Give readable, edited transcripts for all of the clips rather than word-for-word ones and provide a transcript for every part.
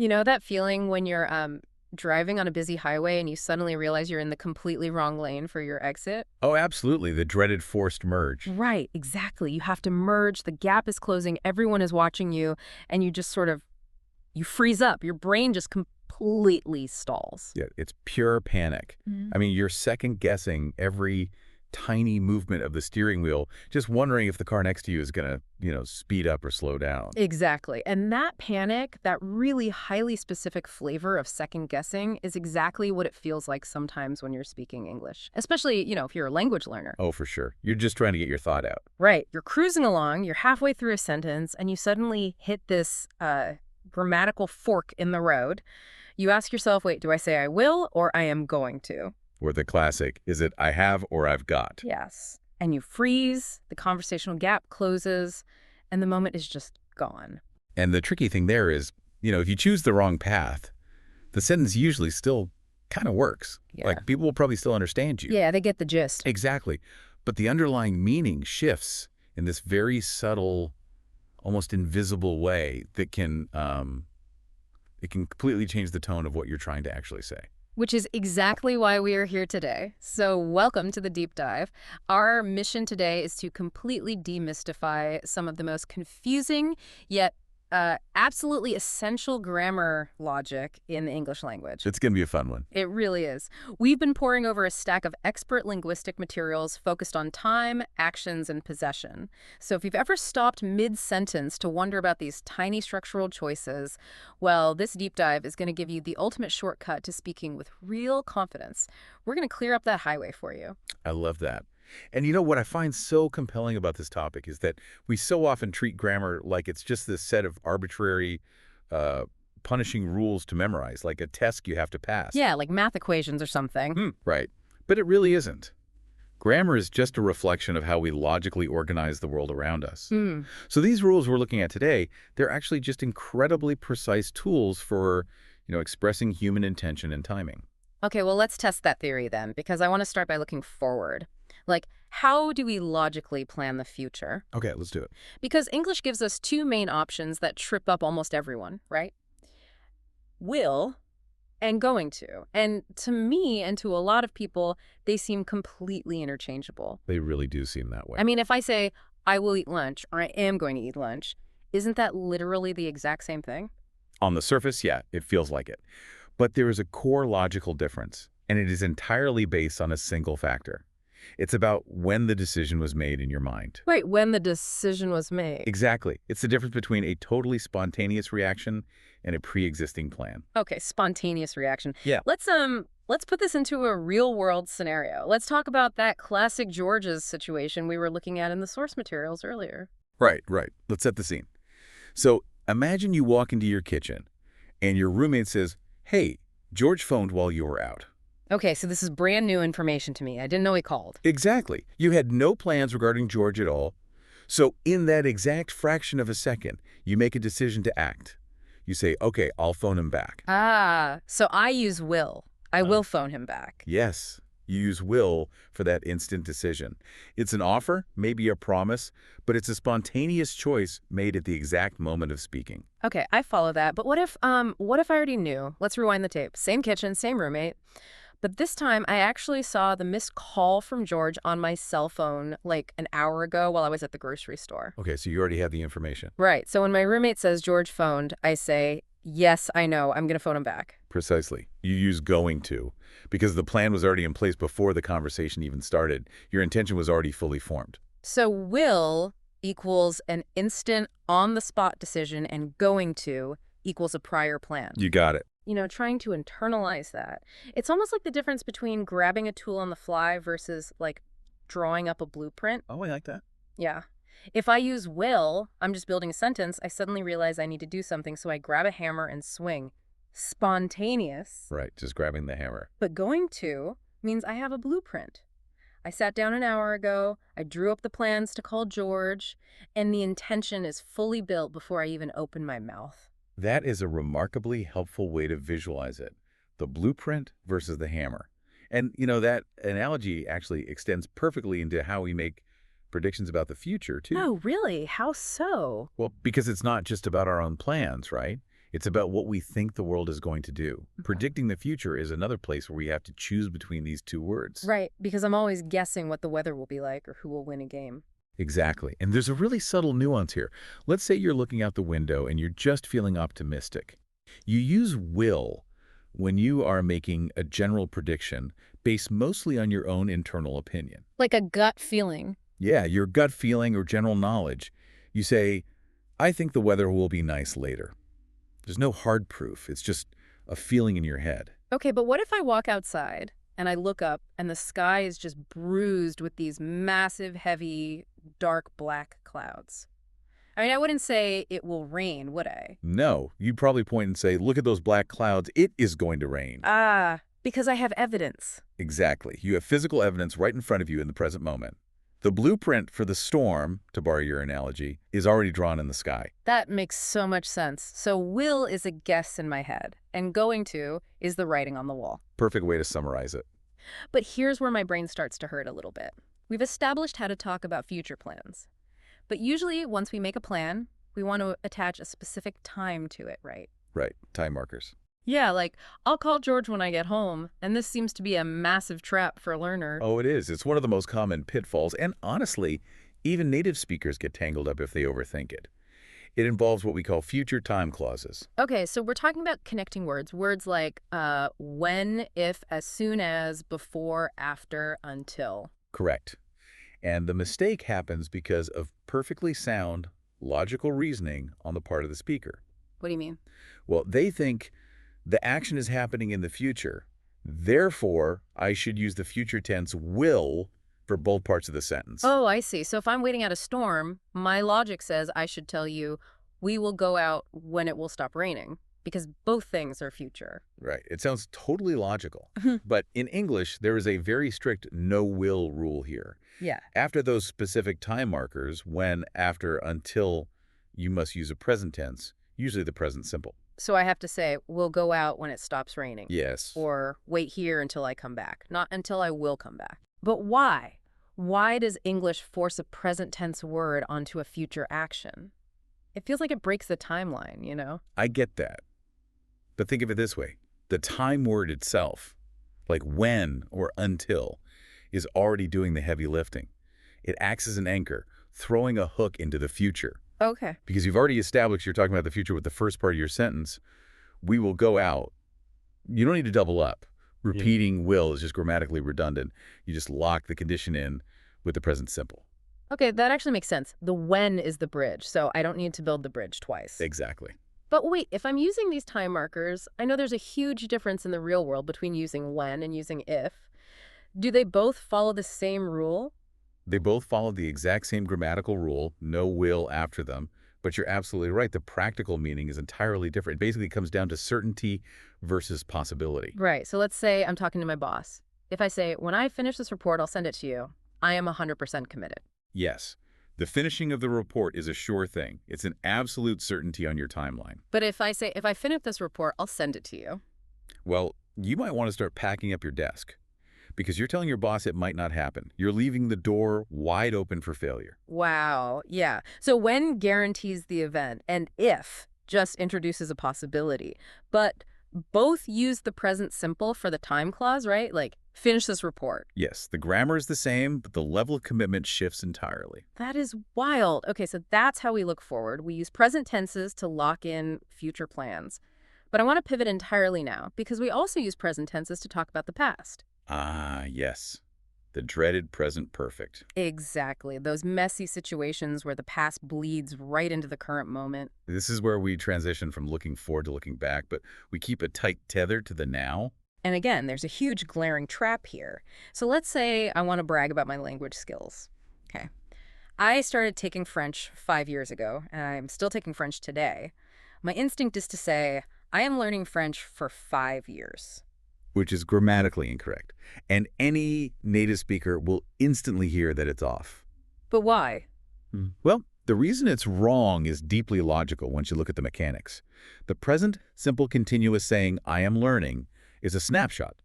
You know that feeling when you're driving on a busy highway and you suddenly realize you're in the completely wrong lane for your exit? Oh, absolutely. The dreaded forced merge. Right, exactly. You have to merge, the gap is closing, everyone is watching you, and you just sort of you freeze up. Your brain just completely stalls. Yeah, it's pure panic. Mhm. I mean, you're second guessing every tiny movement of the steering wheel, just wondering if the car next to you is going to, speed up or slow down. Exactly. And that panic, that really highly specific flavor of second guessing is exactly what it feels like sometimes when you're speaking English, especially, if you're a language learner. Oh, for sure. You're just trying to get your thought out. Right. You're cruising along, you're halfway through a sentence, and you suddenly hit this grammatical fork in the road. You ask yourself, wait, do I say I will or I am going to? Or the classic, is it I have or I've got? Yes. And you freeze, the conversational gap closes, and the moment is just gone. And the tricky thing there is, if you choose the wrong path, the sentence usually still kind of works. Yeah. Like, people will probably still understand you. Yeah, they get the gist. Exactly. But the underlying meaning shifts in this very subtle, almost invisible way that it can completely change the tone of what you're trying to actually say. Which is exactly why we are here today. So welcome to the deep dive. Our mission today is to completely demystify some of the most confusing yet absolutely essential grammar logic in the English language. It's going to be a fun one. It really is. We've been poring over a stack of expert linguistic materials focused on time, actions, and possession. So if you've ever stopped mid-sentence to wonder about these tiny structural choices, well, this deep dive is going to give you the ultimate shortcut to speaking with real confidence. We're going to clear up that highway for you. I love that. And what I find so compelling about this topic is that we so often treat grammar like it's just this set of arbitrary, punishing rules to memorize, like a test you have to pass. Yeah, like math equations or something. Right. But it really isn't. Grammar is just a reflection of how we logically organize the world around us. So these rules we're looking at today, they're actually just incredibly precise tools for, expressing human intention and timing. Okay, well, let's test that theory then, because I want to start by looking forward. Like, how do we logically plan the future? Okay, let's do it. Because English gives us two main options that trip up almost everyone, right? Will and going to. And to me and to a lot of people, they seem completely interchangeable. They really do seem that way. I mean, if I say, I will eat lunch or I am going to eat lunch, isn't that literally the exact same thing? On the surface, yeah, it feels like it. But there is a core logical difference, and it is entirely based on a single factor. It's about when the decision was made in your mind. Right, when the decision was made. Exactly. It's the difference between a totally spontaneous reaction and a pre-existing plan. Okay, spontaneous reaction. Yeah. Let's put this into a real-world scenario. Let's talk about that classic George's situation we were looking at in the source materials earlier. Right. Let's set the scene. So imagine you walk into your kitchen and your roommate says, "Hey, George phoned while you were out." Okay, so this is brand new information to me. I didn't know he called. Exactly. You had no plans regarding George at all. So in that exact fraction of a second, you make a decision to act. You say, "Okay, I'll phone him back." Ah, so I use will. I will phone him back. Yes, you use will for that instant decision. It's an offer, maybe a promise, but it's a spontaneous choice made at the exact moment of speaking. Okay, I follow that. But what if I already knew? Let's rewind the tape. Same kitchen, same roommate. But this time, I actually saw the missed call from George on my cell phone like an hour ago while I was at the grocery store. Okay, so you already have the information. Right. So when my roommate says George phoned, I say, yes, I know. I'm going to phone him back. Precisely. You use going to, because the plan was already in place before the conversation even started. Your intention was already fully formed. So will equals an instant, on-the-spot decision, and going to equals a prior plan. You got it. Trying to internalize that. It's almost like the difference between grabbing a tool on the fly versus, like, drawing up a blueprint. Oh, I like that. Yeah. If I use will, I'm just building a sentence, I suddenly realize I need to do something, so I grab a hammer and swing. Spontaneous. Right, just grabbing the hammer. But going to means I have a blueprint. I sat down an hour ago, I drew up the plans to call George, and the intention is fully built before I even open my mouth. That is a remarkably helpful way to visualize it. The blueprint versus the hammer. And, that analogy actually extends perfectly into how we make predictions about the future, too. Oh, really? How so? Well, because it's not just about our own plans, right? It's about what we think the world is going to do. Okay. Predicting the future is another place where we have to choose between these two words. Right, because I'm always guessing what the weather will be like or who will win a game. Exactly. And there's a really subtle nuance here. Let's say you're looking out the window and you're just feeling optimistic. You use will when you are making a general prediction based mostly on your own internal opinion. Like a gut feeling. Yeah, your gut feeling or general knowledge. You say, I think the weather will be nice later. There's no hard proof. It's just a feeling in your head. Okay, but what if I walk outside and I look up and the sky is just bruised with these massive, heavy, dark black clouds? I mean, I wouldn't say it will rain, would I? No, you'd probably point and say, look at those black clouds. It is going to rain. Ah, because I have evidence. Exactly. You have physical evidence right in front of you in the present moment. The blueprint for the storm, to borrow your analogy, is already drawn in the sky. That makes so much sense. So will is a guess in my head, and going to is the writing on the wall. Perfect way to summarize it. But here's where my brain starts to hurt a little bit. We've established how to talk about future plans. But usually, once we make a plan, we want to attach a specific time to it, right? Right. Time markers. Yeah, like, I'll call George when I get home, and this seems to be a massive trap for a learner. Oh, it is. It's one of the most common pitfalls. And honestly, even native speakers get tangled up if they overthink it. It involves what we call future time clauses. Okay, so we're talking about connecting words. Words like when, if, as soon as, before, after, until. Correct. And the mistake happens because of perfectly sound, logical reasoning on the part of the speaker. What do you mean? Well, they think the action is happening in the future. Therefore, I should use the future tense will for both parts of the sentence. Oh, I see. So if I'm waiting out a storm, my logic says I should tell you, we will go out when it will stop raining, because both things are future. Right. It sounds totally logical. But in English, there is a very strict no-will rule here. Yeah. After those specific time markers, when, after, until, you must use a present tense, usually the present simple. So I have to say, we'll go out when it stops raining. Yes. Or wait here until I come back, not until I will come back. But why? Why does English force a present tense word onto a future action? It feels like it breaks the timeline, you know? I get that. But think of it this way. The time word itself, like when or until, is already doing the heavy lifting. It acts as an anchor, throwing a hook into the future. Okay. Because you've already established you're talking about the future with the first part of your sentence. We will go out. You don't need to double up. Repeating will is just grammatically redundant. You just lock the condition in with the present simple. Okay, that actually makes sense. The when is the bridge, so I don't need to build the bridge twice. Exactly. But wait, if I'm using these time markers, I know there's a huge difference in the real world between using when and using if. Do they both follow the same rule? They both follow the exact same grammatical rule, no will after them, but you're absolutely right. The practical meaning is entirely different. It basically comes down to certainty versus possibility. Right, so let's say I'm talking to my boss. If I say, when I finish this report, I'll send it to you, I am 100% committed. Yes, the finishing of the report is a sure thing. It's an absolute certainty on your timeline. But if I say, if I finish this report, I'll send it to you. Well, you might want to start packing up your desk because you're telling your boss it might not happen. You're leaving the door wide open for failure. Wow, yeah. So when guarantees the event, and if just introduces a possibility. But both use the present simple for the time clause, right? Like, finish this report. Yes, the grammar is the same, but the level of commitment shifts entirely. That is wild. Okay, so that's how we look forward. We use present tenses to lock in future plans. But I want to pivot entirely now, because we also use present tenses to talk about the past. Ah, yes. The dreaded present perfect. Exactly. Those messy situations where the past bleeds right into the current moment. This is where we transition from looking forward to looking back, but we keep a tight tether to the now. And again, there's a huge glaring trap here. So let's say I want to brag about my language skills. Okay. I started taking French 5 years ago, and I'm still taking French today. My instinct is to say, I am learning French for 5 years. Which is grammatically incorrect. And any native speaker will instantly hear that it's off. But why? Well, the reason it's wrong is deeply logical once you look at the mechanics. The present simple continuous saying, I am learning, is a snapshot.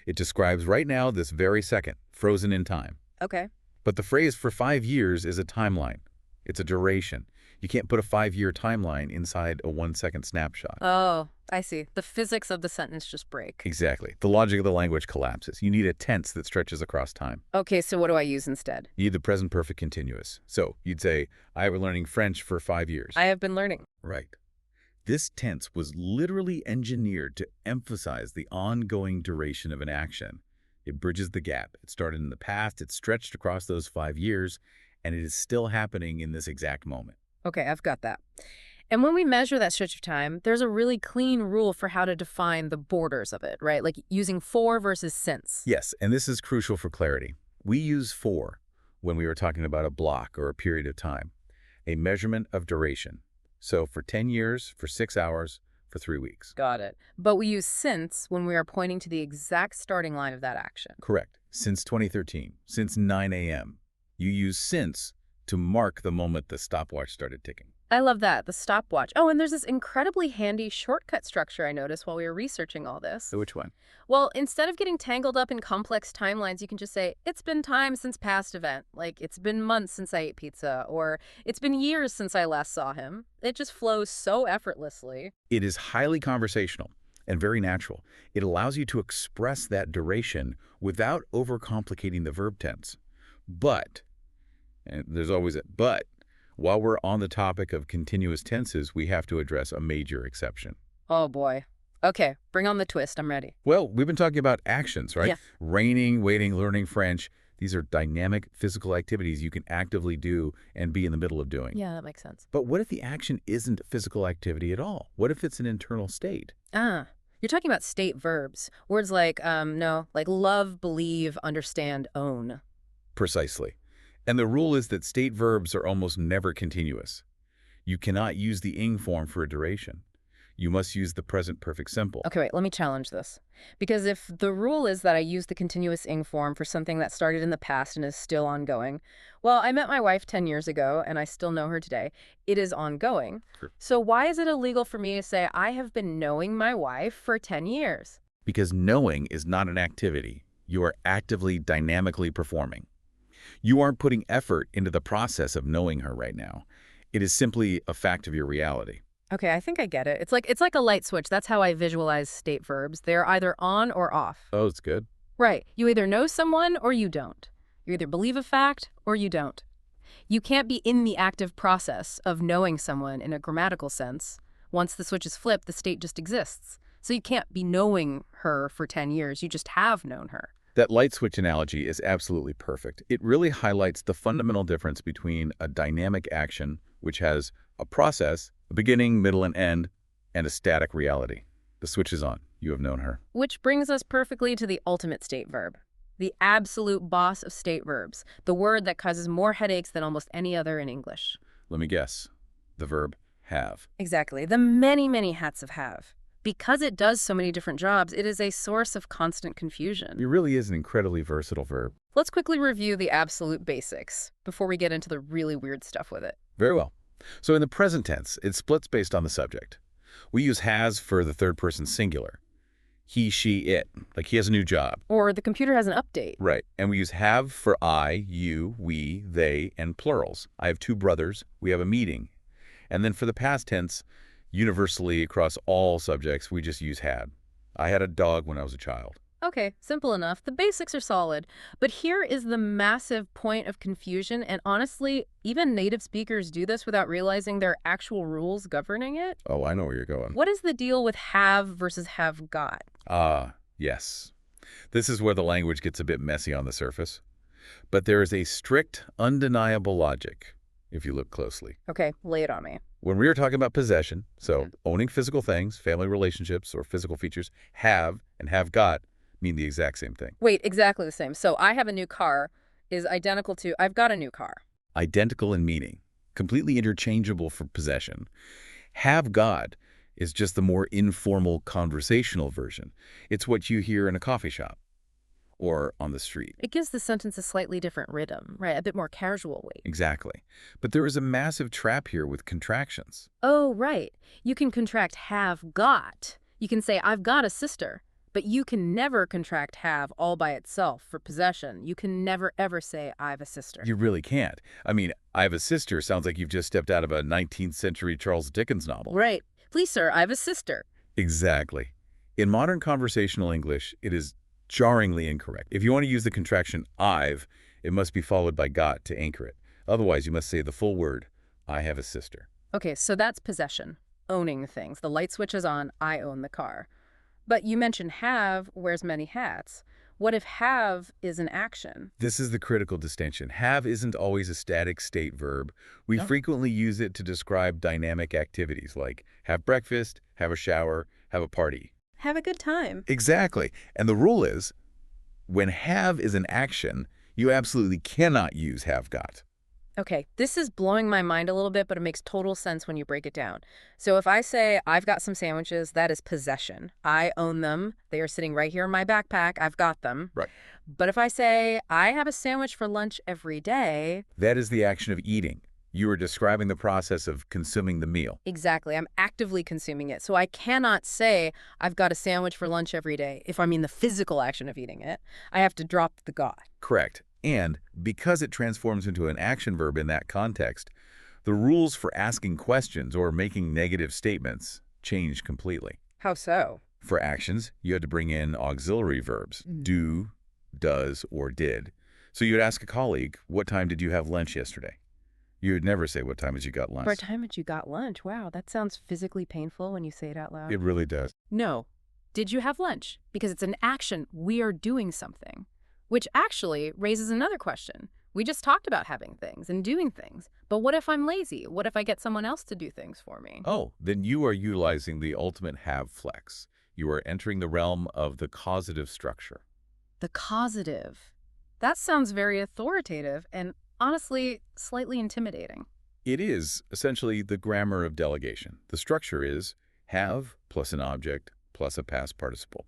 It describes right now, this very second, frozen in time. Okay. But the phrase for 5 years is a timeline. It's a duration. You can't put a 5-year timeline inside a 1-second snapshot. Oh, I see. The physics of the sentence just break. Exactly. The logic of the language collapses. You need a tense that stretches across time. Okay, so what do I use instead? You need the present perfect continuous. So you'd say, I have been learning French for 5 years. I have been learning. Right. This tense was literally engineered to emphasize the ongoing duration of an action. It bridges the gap. It started in the past, it stretched across those 5 years, and it is still happening in this exact moment. Okay, I've got that. And when we measure that stretch of time, there's a really clean rule for how to define the borders of it, right? Like using for versus since. Yes, and this is crucial for clarity. We use for when we are talking about a block or a period of time, a measurement of duration. So for 10 years, for 6 hours, for 3 weeks. Got it. But we use since when we are pointing to the exact starting line of that action. Correct. Since 2013, since 9 a.m. You use since to mark the moment the stopwatch started ticking. I love that, the stopwatch. Oh, and there's this incredibly handy shortcut structure I noticed while we were researching all this. So which one? Well, instead of getting tangled up in complex timelines, you can just say, it's been time since past event. Like, it's been months since I ate pizza, or it's been years since I last saw him. It just flows so effortlessly. It is highly conversational and very natural. It allows you to express that duration without overcomplicating the verb tense. But, and there's always a but, while we're on the topic of continuous tenses, we have to address a major exception. Oh, boy. Okay, bring on the twist. I'm ready. Well, we've been talking about actions, right? Yeah. Raining, waiting, learning French. These are dynamic physical activities you can actively do and be in the middle of doing. Yeah, that makes sense. But what if the action isn't physical activity at all? What if it's an internal state? You're talking about state verbs. Words like, like love, believe, understand, own. Precisely. And the rule is that state verbs are almost never continuous. You cannot use the ing form for a duration. You must use the present perfect simple. Okay, wait, let me challenge this. Because if the rule is that I use the continuous ing form for something that started in the past and is still ongoing, well, I met my wife 10 years ago and I still know her today. It is ongoing. Sure. So why is it illegal for me to say I have been knowing my wife for 10 years? Because knowing is not an activity. You are actively, dynamically performing. You aren't putting effort into the process of knowing her right now. It is simply a fact of your reality. Okay, I think I get it. It's like a light switch. That's how I visualize state verbs. They're either on or off. Oh, it's good. Right. You either know someone or you don't. You either believe a fact or you don't. You can't be in the active process of knowing someone in a grammatical sense. Once the switch is flipped, the state just exists. So you can't be knowing her for 10 years. You just have known her. That light switch analogy is absolutely perfect. It really highlights the fundamental difference between a dynamic action, which has a process, a beginning, middle, and end, and a static reality. The switch is on. You have known her. Which brings us perfectly to the ultimate state verb. The absolute boss of state verbs. The word that causes more headaches than almost any other in English. Let me guess. The verb have. Exactly. The many, many hats of have. Because it does so many different jobs, it is a source of constant confusion. It really is an incredibly versatile verb. Let's quickly review the absolute basics before we get into the really weird stuff with it. Very well. So in the present tense, it splits based on the subject. We use has for the third person singular. He, she, it. Like he has a new job. Or the computer has an update. Right. And we use have for I, you, we, they, and plurals. I have 2 brothers. We have a meeting. And then for the past tense, universally across all subjects, we just use had. I had a dog when I was a child. Okay, simple enough. The basics are solid. But here is the massive point of confusion, and honestly, even native speakers do this without realizing there are actual rules governing it. Oh, I know where you're going. What is the deal with have versus have got? Yes. This is where the language gets a bit messy on the surface. But there is a strict, undeniable logic, if you look closely. Okay, lay it on me. When we are talking about possession, so owning physical things, family relationships, or physical features, have and have got mean the exact same thing. Wait, exactly the same. So I have a new car is identical to I've got a new car. Identical in meaning, completely interchangeable for possession. Have got is just the more informal conversational version. It's what you hear in a coffee shop or on the street. It gives the sentence a slightly different rhythm, right? A bit more casual weight. Exactly. But there is a massive trap here with contractions. Oh, right. You can contract have got. You can say I've got a sister. But you can never contract have all by itself for possession. You can never, ever say, I have a sister. You really can't. I mean, I have a sister sounds like you've just stepped out of a 19th century Charles Dickens novel. Right. Please, sir, I have a sister. Exactly. In modern conversational English, it is jarringly incorrect. If you want to use the contraction I've, it must be followed by got to anchor it. Otherwise, you must say the full word, I have a sister. Okay, so that's possession, owning things. The light switch is on, I own the car. But you mentioned have wears many hats. What if have is an action? This is the critical distinction. Have isn't always a static state verb. We frequently use it to describe dynamic activities like have breakfast, have a shower, have a party. Have a good time. Exactly. And the rule is, when have is an action, you absolutely cannot use have got. Okay, this is blowing my mind a little bit, but it makes total sense when you break it down. So if I say, I've got some sandwiches, that is possession. I own them. They are sitting right here in my backpack. I've got them. Right. But if I say, I have a sandwich for lunch every day. That is the action of eating. You are describing the process of consuming the meal. Exactly. I'm actively consuming it. So I cannot say, I've got a sandwich for lunch every day. If I mean the physical action of eating it, I have to drop the got. Correct. And because it transforms into an action verb in that context, the rules for asking questions or making negative statements change completely. How so? For actions, you had to bring in auxiliary verbs, do, does, or did. So you'd ask a colleague, what time did you have lunch yesterday? You would never say, what time did you got lunch? What time did you got lunch? Wow, that sounds physically painful when you say it out loud. It really does. No. Did you have lunch? Because it's an action. We are doing something. Which actually raises another question. We just talked about having things and doing things. But what if I'm lazy? What if I get someone else to do things for me? Oh, then you are utilizing the ultimate have flex. You are entering the realm of the causative structure. The causative. That sounds very authoritative and honestly slightly intimidating. It is essentially the grammar of delegation. The structure is have plus an object plus a past participle.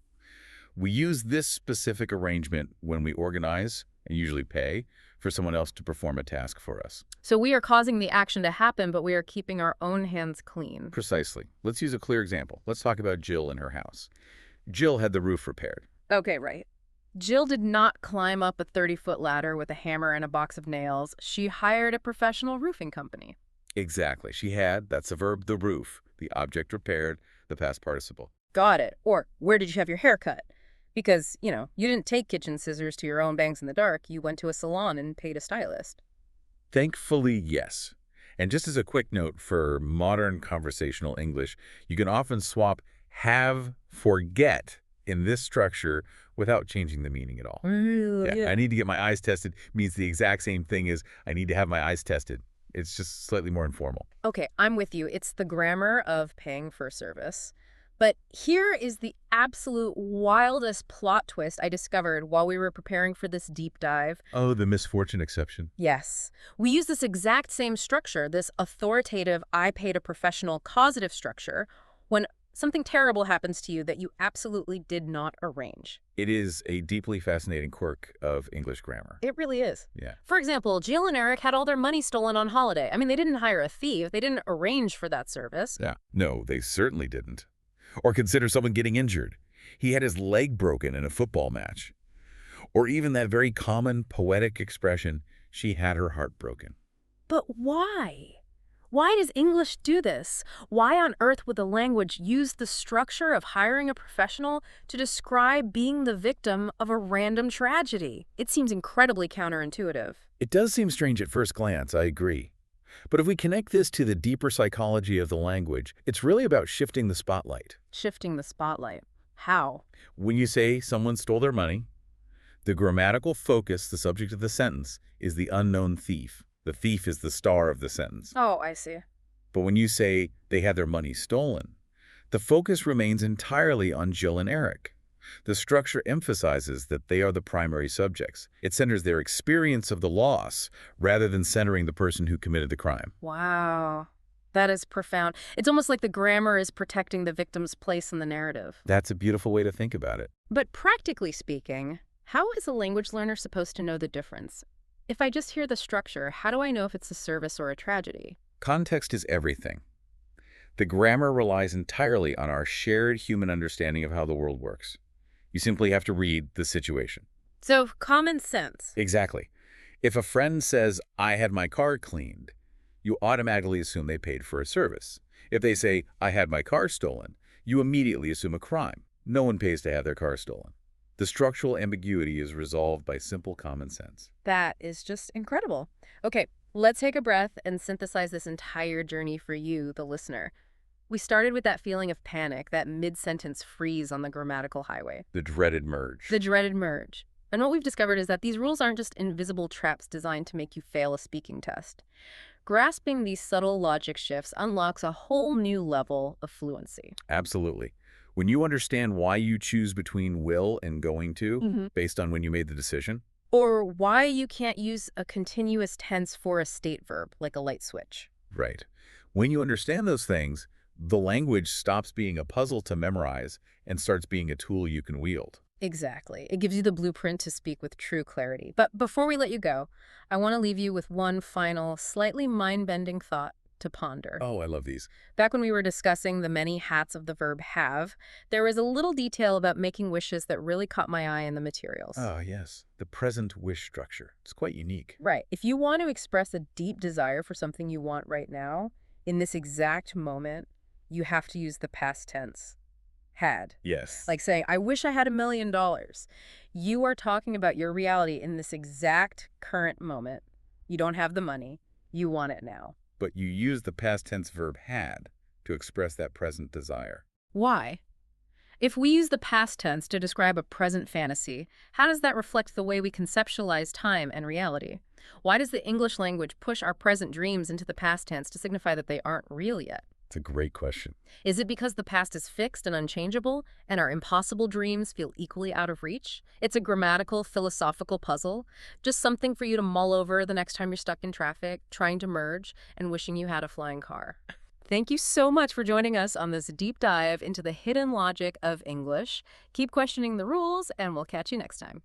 We use this specific arrangement when we organize and usually pay for someone else to perform a task for us. So we are causing the action to happen, but we are keeping our own hands clean. Precisely. Let's use a clear example. Let's talk about Jill and her house. Jill had the roof repaired. Okay, right. Jill did not climb up a 30-foot ladder with a hammer and a box of nails. She hired a professional roofing company. Exactly. She had, that's the verb, the roof, the object repaired, the past participle. Got it. Or, where did you have your hair cut? Because, you didn't take kitchen scissors to your own bangs in the dark. You went to a salon and paid a stylist. Thankfully, yes. And just as a quick note for modern conversational English, you can often swap have for get in this structure without changing the meaning at all. Yeah. I need to get my eyes tested means the exact same thing as I need to have my eyes tested. It's just slightly more informal. Okay, I'm with you. It's the grammar of paying for service. But here is the absolute wildest plot twist I discovered while we were preparing for this deep dive. Oh, the misfortune exception. Yes. We use this exact same structure, this authoritative I paid a professional causative structure, when something terrible happens to you that you absolutely did not arrange. It is a deeply fascinating quirk of English grammar. It really is. Yeah. For example, Jill and Eric had all their money stolen on holiday. I mean, they didn't hire a thief. They didn't arrange for that service. Yeah. No, they certainly didn't. Or consider someone getting injured. He had his leg broken in a football match. Or even that very common poetic expression, she had her heart broken. But why? Why does English do this? Why on earth would the language use the structure of hiring a professional to describe being the victim of a random tragedy? It seems incredibly counterintuitive. It does seem strange at first glance, I agree. But if we connect this to the deeper psychology of the language, it's really about shifting the spotlight. Shifting the spotlight. How? When you say someone stole their money, the grammatical focus, the subject of the sentence, is the unknown thief. The thief is the star of the sentence. Oh, I see. But when you say they had their money stolen, the focus remains entirely on Jill and Eric. The structure emphasizes that they are the primary subjects. It centers their experience of the loss rather than centering the person who committed the crime. Wow. That is profound. It's almost like the grammar is protecting the victim's place in the narrative. That's a beautiful way to think about it. But practically speaking, how is a language learner supposed to know the difference? If I just hear the structure, how do I know if it's a service or a tragedy? Context is everything. The grammar relies entirely on our shared human understanding of how the world works. You simply have to read the situation. So, common sense. Exactly. If a friend says, I had my car cleaned, you automatically assume they paid for a service. If they say, I had my car stolen, you immediately assume a crime. No one pays to have their car stolen. The structural ambiguity is resolved by simple common sense. That is just incredible. Okay, let's take a breath and synthesize this entire journey for you, the listener. We started with that feeling of panic, that mid-sentence freeze on the grammatical highway. The dreaded merge. The dreaded merge. And what we've discovered is that these rules aren't just invisible traps designed to make you fail a speaking test. Grasping these subtle logic shifts unlocks a whole new level of fluency. Absolutely. When you understand why you choose between will and going to, based on when you made the decision. Or why you can't use a continuous tense for a state verb, like a light switch. Right. When you understand those things, the language stops being a puzzle to memorize and starts being a tool you can wield. Exactly. It gives you the blueprint to speak with true clarity. But before we let you go, I want to leave you with one final, slightly mind-bending thought to ponder. Oh, I love these. Back when we were discussing the many hats of the verb have, there was a little detail about making wishes that really caught my eye in the materials. Oh, yes. The present wish structure. It's quite unique. Right. If you want to express a deep desire for something you want right now, in this exact moment, you have to use the past tense. Had. Yes. Like saying, I wish I had $1 million. You are talking about your reality in this exact current moment. You don't have the money. You want it now. But you use the past tense verb had to express that present desire. Why? If we use the past tense to describe a present fantasy, how does that reflect the way we conceptualize time and reality? Why does the English language push our present dreams into the past tense to signify that they aren't real yet? It's a great question. Is it because the past is fixed and unchangeable, and our impossible dreams feel equally out of reach? It's a grammatical, philosophical puzzle, just something for you to mull over the next time you're stuck in traffic, trying to merge, and wishing you had a flying car. Thank you so much for joining us on this deep dive into the hidden logic of English. Keep questioning the rules, and we'll catch you next time.